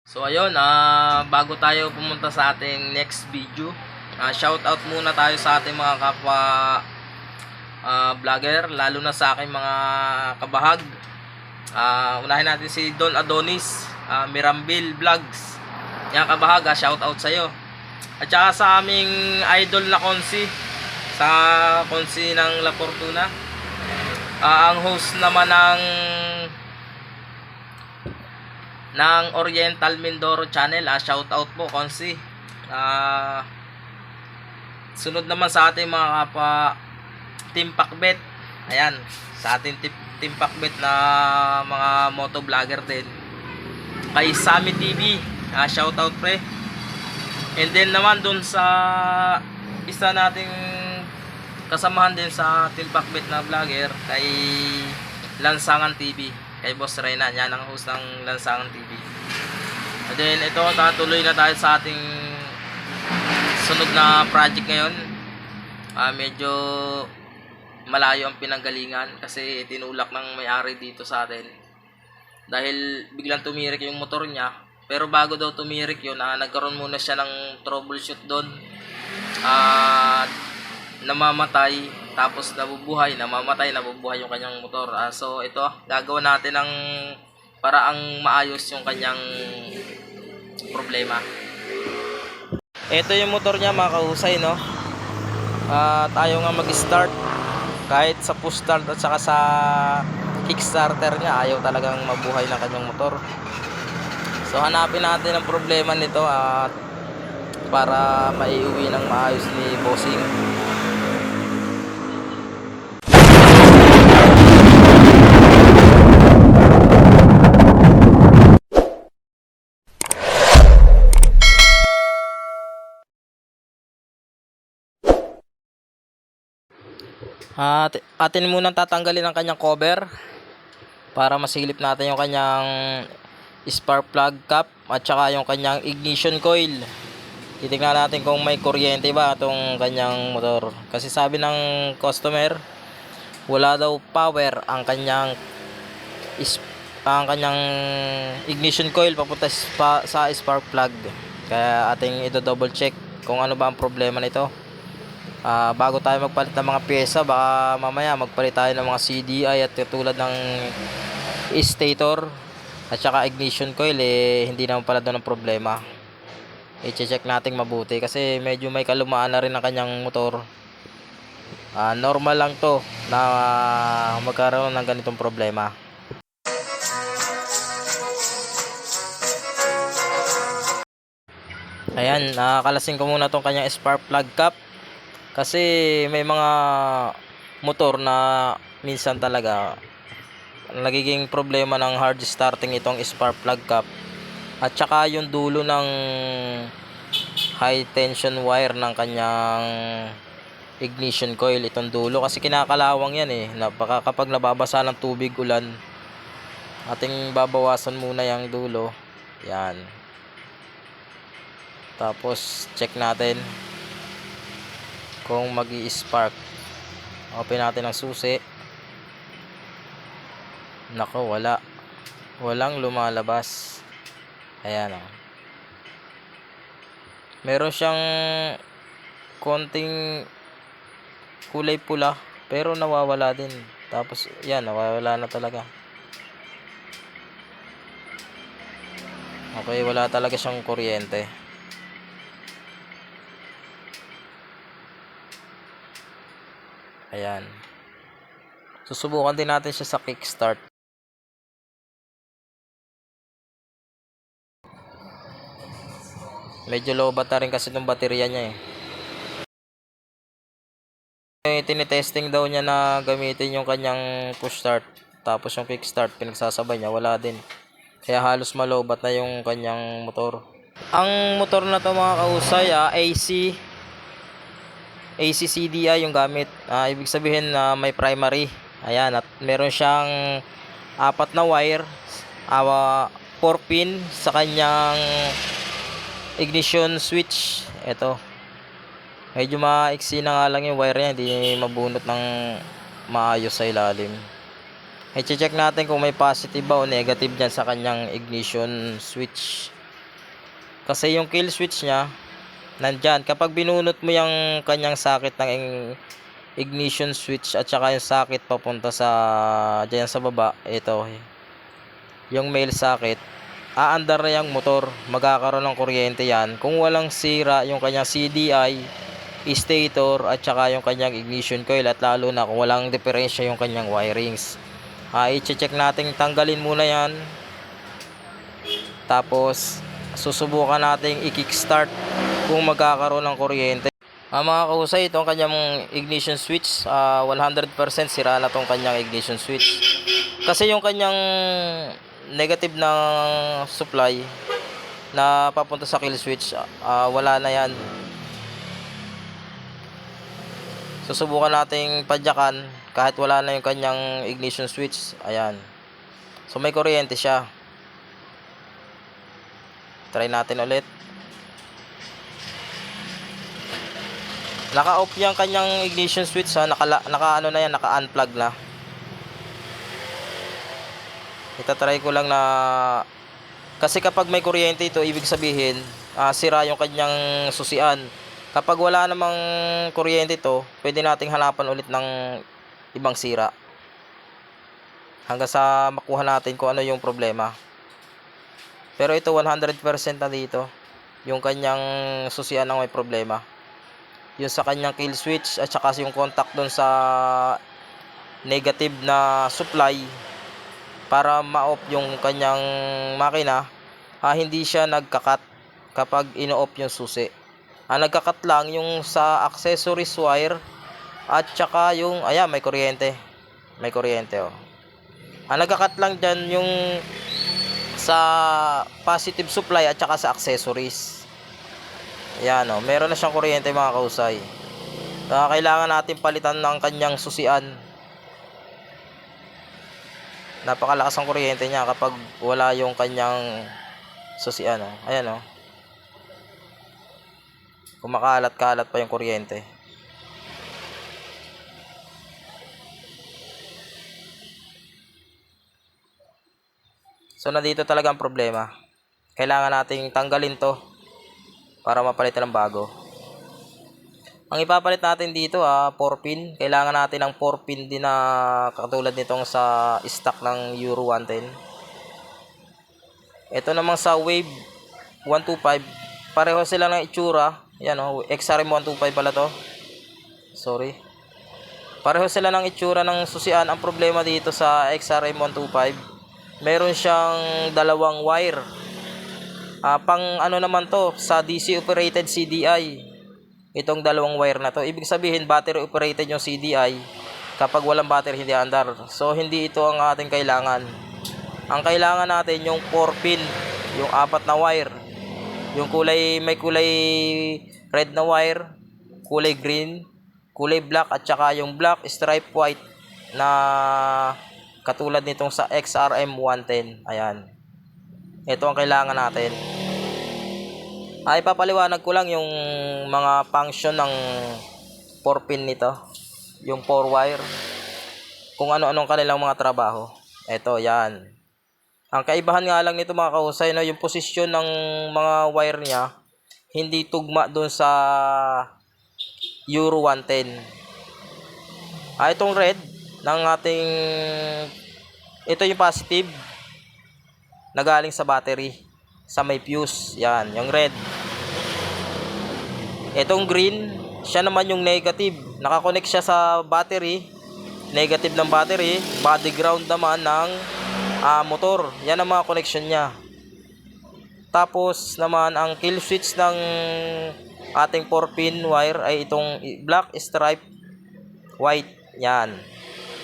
So ayun, bago tayo pumunta sa ating next video, shout out muna tayo sa ating mga kapwa vlogger, lalo na sa aking mga kabahag. Unahin natin si Don Adonis, Mirambil Vlogs. Yan kabahag, shout out sa iyo. At saka sa aming idol na Konsi, sa Konsi ng La Fortuna. Ang host naman ng Oriental Mindoro Channel, shout out po Konsi. Sunod naman sa ating mga kapwa Team Pakbet. Ayan, sa ating Team Pakbet na mga moto vlogger din. Kay Sammy TV, shout out pre. And then naman dun sa isa nating kasamahan din sa Team Pakbet na vlogger, kay Lansangan TV, kay Boss Reyna. Yan ang host ng Lansangan TV. And then ito, tatuloy na tayo sa ating sunod na project ngayon. Medyo malayo ang pinanggalingan kasi tinulak ng may-ari dito sa atin. Dahil biglang tumirik yung motor niya. Pero bago daw tumirik yun, nagkaroon muna siya ng troubleshoot doon. Namamatay, tapos nabubuhay, namamatay, nabubuhay yung kanyang motor. So ito, gagawin natin ng paraang maayos yung kanyang problema. Ito yung motor niya mga kahusay, no? Tayo nga mag-start. Kahit sa push start at saka sa kickstarter niya, ayaw talagang mabuhay ng kanyang motor. So hanapin natin ang problema nito at para maiuwi ng maayos ni Bossing. Atin munang tatanggalin ang kanyang cover para masilip natin yung kanyang spark plug cap at saka yung kanyang ignition coil. Titingnan natin kung may kuryente ba itong kanyang motor, kasi sabi ng customer wala daw power ang kanyang ignition coil papunta sa spark plug. Kaya ating i-double check kung ano ba ang problema nito. Bago tayo magpalit ng mga pyesa, baka mamaya magpalit tayo ng mga CDI at tulad ng stator at saka ignition coil, hindi naman pala doon ang problema. I-check natin mabuti kasi medyo may kalumaan na rin ang kanyang motor. Normal lang to na magkaroon ng ganitong problema. Ayan, nakakalasing ko muna tong kanyang spark plug cap. Kasi may mga motor na minsan talaga nagiging problema ng hard starting itong spark plug cap. At saka yung dulo ng high tension wire ng kanyang ignition coil, itong dulo. Kasi kinakalawang yan baka kapag nababasa ng tubig, ulan, ating babawasan muna yung dulo. Yan. Tapos check natin kung magi-spark. Open natin ang susi. Nako, walang lumalabas. Ayan o. Meron siyang konting kulay pula pero nawawala din. Tapos yan, nawawala na talaga. Okay, wala talaga siyang kuryente. Ayan. Susubukan din natin siya sa kickstart. Medyo low bat na rin kasi itong baterya niya tinitesting daw niya na gamitin yung kanyang push start. Tapos yung kickstart, pinagsasabay niya, wala din. Kaya halos malobat na yung kanyang motor. Ang motor na to mga kausay, AC CDI yung gamit. Ibig sabihin na may primary. Ayan, at meron siyang 4 na wire, 4 pin sa kanyang ignition switch. Ito. Medyo maiksi na nga lang yung wire niya, hindi mabunot ng maayos sa ilalim. I-check natin kung may positive ba o negative dyan sa kanyang ignition switch. Kasi yung kill switch niya nandyan. Kapag binunot mo yung kanyang socket ng ignition switch at saka yung socket papunta sa dyan sa baba, ito yung male socket, aandar na yung motor, magkakaroon ng kuryente yan kung walang sira yung kanyang CDI, stator at saka yung kanyang ignition coil, at lalo na kung walang diferensya yung kanyang wirings. I-check natin, tanggalin muna yan, tapos susubukan nating i-kickstart kung magkakaroon ng kuryente. Mga kahusay, itong kanyang ignition switch, 100% sira na tong kanyang ignition switch. Kasi yung kanyang negative na supply na papunta sa kill switch, wala na yan. Susubukan nating padyakan kahit wala na yung kanyang ignition switch. Ayan. So may kuryente siya. Try natin ulit. Naka-off yung kanyang ignition switch, naka-ano na yan, naka-unplug na. Itatry ko lang na, kasi kapag may kuryente ito, ibig sabihin sira yung kanyang susian. Kapag wala namang kuryente ito, pwede nating hanapan ulit ng ibang sira hanggang sa makuha natin kung ano yung problema. Pero ito 100% na dito yung kanyang susian ang may problema, yung sa kanyang kill switch at saka yung contact doon sa negative na supply para ma-off yung kanyang makina. Hindi siya nagkakat kapag ino-off yung susi. Nagkakat lang yung sa accessories wire at saka yung, ayan, may kuryente. May kuryente, oh. Nagkakat lang dyan yung sa positive supply at saka sa accessories. Ayan, oh, meron na siyang kuryente mga kausay. Kailangan natin palitan ng kanyang susian. Napakalakas ang kuryente niya kapag wala yung kanyang susian, oh. Ayan, oh. Kumakalat-kalat pa yung kuryente. So nandito talaga ang problema. Kailangan nating tanggalin to para mapalitan ng bago. Ang ipapalit natin dito 4-pin. Kailangan natin ng 4-pin din na katulad nitong sa stock ng Euro 110. Ito namang sa Wave 125, pareho sila ng itsura. Yan, oh, XRM 125 pala to. Sorry. Pareho sila ng itsura ng susian. Ang problema dito sa XRM 125, meron siyang dalawang wire. Pang ano naman to, sa DC operated CDI. Itong dalawang wire na to. Ibig sabihin battery operated yung CDI. Kapag walang battery hindi andar. So hindi ito ang ating kailangan. Ang kailangan natin yung 4-pin, yung 4 na wire. Yung kulay, may kulay red na wire, kulay green, kulay black at saka yung black stripe white na katulad nitong sa XRM 110. Ayan. Ito ang kailangan natin. Ipapaliwanag ko lang yung mga function ng 4-pin nito. Yung 4 wire. Kung ano-anong kanilang mga trabaho. Ito, yan. Ang kaibahan nga lang nito mga kahusay, no, yung posisyon ng mga wire niya, hindi tugma doon sa Euro 110. Itong red ng ating, ito yung positive na galing sa battery, sa may fuse. Yan, yung red. Itong green, siya naman yung negative. Nakakonect siya sa battery, negative ng battery, body ground naman ng motor. Yan ang mga connection niya. Tapos naman ang kill switch ng ating 4-pin wire ay itong black stripe white. Yan.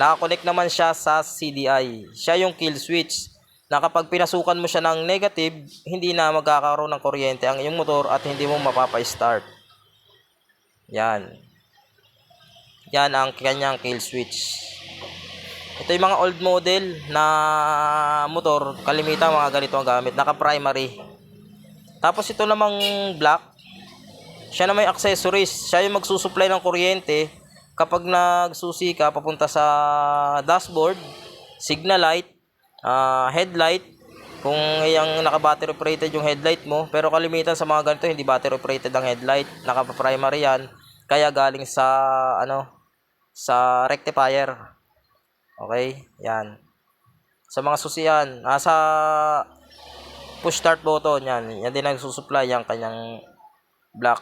Nakakonect naman siya sa CDI. Siya yung kill switch. Na kapag pinasukan mo siya ng negative, hindi na magkakaroon ng kuryente ang iyong motor at hindi mo mapapa-start. Yan. Yan ang kanyang kill switch. Ito yung mga old model na motor, kalimitan mga ganito ang gamit, naka-primary. Tapos ito namang black, siya na may accessories. Siya yung magsusupply ng kuryente kapag nagsusi ka papunta sa dashboard, signal light, headlight, kung yung naka-battery operated yung headlight mo, pero kalimitan sa mga ganito hindi battery operated ang headlight, naka-primary yan, kaya galing sa sa rectifier. Okay? Yan. Sa mga susian, nasa push start button yan. Yan din nagsusupply yung kanyang block.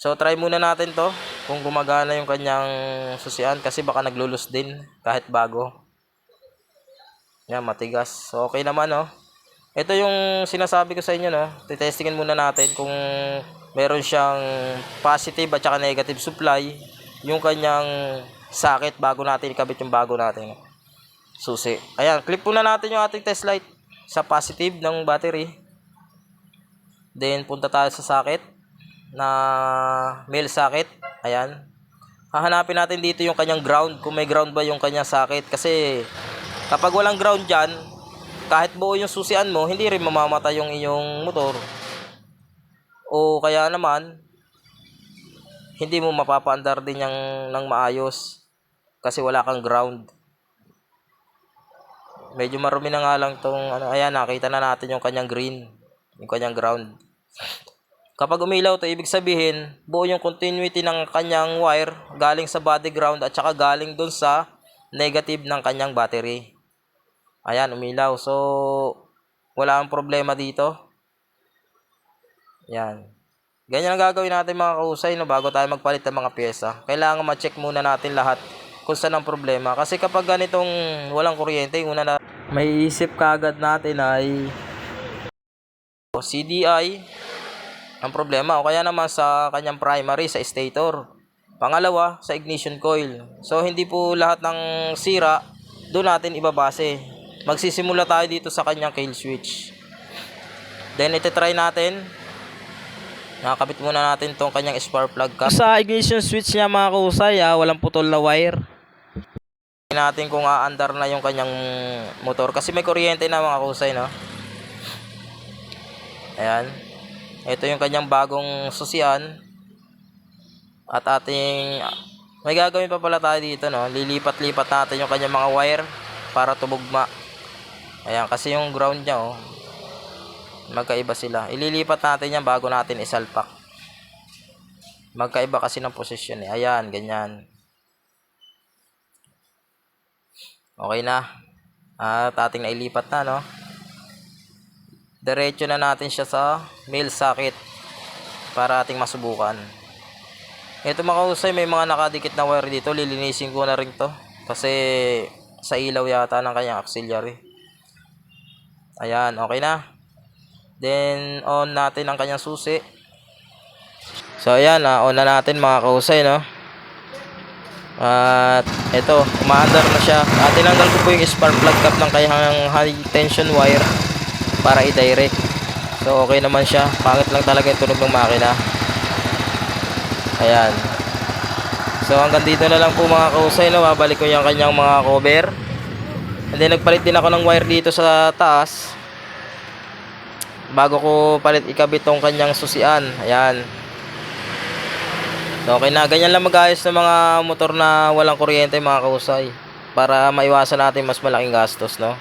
So try muna natin to kung gumagana yung kanyang susian kasi baka naglulus din kahit bago. Yan, matigas. So okay naman, no. Ito yung sinasabi ko sa inyo, no. Titestingin muna natin kung meron siyang positive at saka negative supply yung kanyang socket bago natin ikabit yung bago natin susi. Ayan, clip muna natin yung ating test light sa positive ng battery. Then punta tayo sa socket na male socket. Ayan. Hahanapin natin dito yung kanyang ground, kung may ground ba yung kanyang socket kasi kapag walang ground dyan, kahit buo yung susian mo, hindi rin mamamatay yung inyong motor. O kaya naman, hindi mo mapapaandar din yung ng maayos kasi wala kang ground. Medyo marumi na nga lang tong ano. Ayan, nakita na natin yung kanyang green, yung kanyang ground. Kapag umilaw to, ibig sabihin, buo yung continuity ng kanyang wire galing sa body ground at saka galing dun sa negative ng kanyang battery. Ayan, umilaw. So, wala ang problema dito. Ayan. Ganyan ang gagawin natin mga kahusay, no, bago tayo magpalit ng mga pyesa. Kailangan ma-check muna natin lahat kung saan ang problema. Kasi kapag ganitong walang kuryente, una na may isip kaagad natin ay CDI ang problema o kaya naman sa kanyang primary, sa stator. Pangalawa, sa ignition coil. So, hindi po lahat ng sira doon natin ibabase. Magsisimula tayo dito sa kanyang kill switch. Then iti-try natin. Nakakabit muna natin tong kanyang spark plug cap. Sa ignition switch niya mga kausay, walang putol na wire. Tingnan natin kung aandar na yung kanyang motor kasi may kuryente na mga kausay, no. Ayan. Ito yung kanyang bagong susian. At ating may gagawin pa pala tayo dito, no. Lilipat-lipat natin yung kanyang mga wire para tumugma. Ayan, kasi yung ground niya, magkaiba sila. Ililipat natin yan bago natin isalpak. Magkaiba kasi ng posisyon, Ayan, ganyan. Okay na. At ating nailipat na, no. Diretso na natin siya sa male socket para ating masubukan. Ito mga kausay, may mga nakadikit na wire dito. Lilinisin ko na rin to kasi sa ilaw yata ng kanyang auxiliary. Ayan, okay na. Then, on natin ang kanyang susi. So, ayan, on na natin mga kausay, no. At, ito, umaandar na siya. At, tinanggal ko po yung spark plug cap ng kanyang high tension wire para i-direct. So, okay naman siya. Pangit lang talaga yung tunog ng makina. Ayan. So, hanggang dito na lang po mga kausay, no. Babalik ko yung kanyang mga cover. And then nagpalit din ako ng wire dito sa taas bago ko palit ikabit tong kanyang susian. Ayan. So, okay na. Ganyan lang mag-ayos ng mga motor na walang kuryente mga kausay para maiwasan natin mas malaking gastos, no.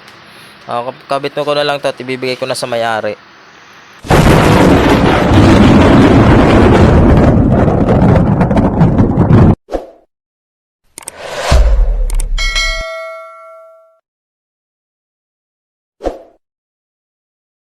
Kabit ko na lang to at ibibigay ko na sa may-ari.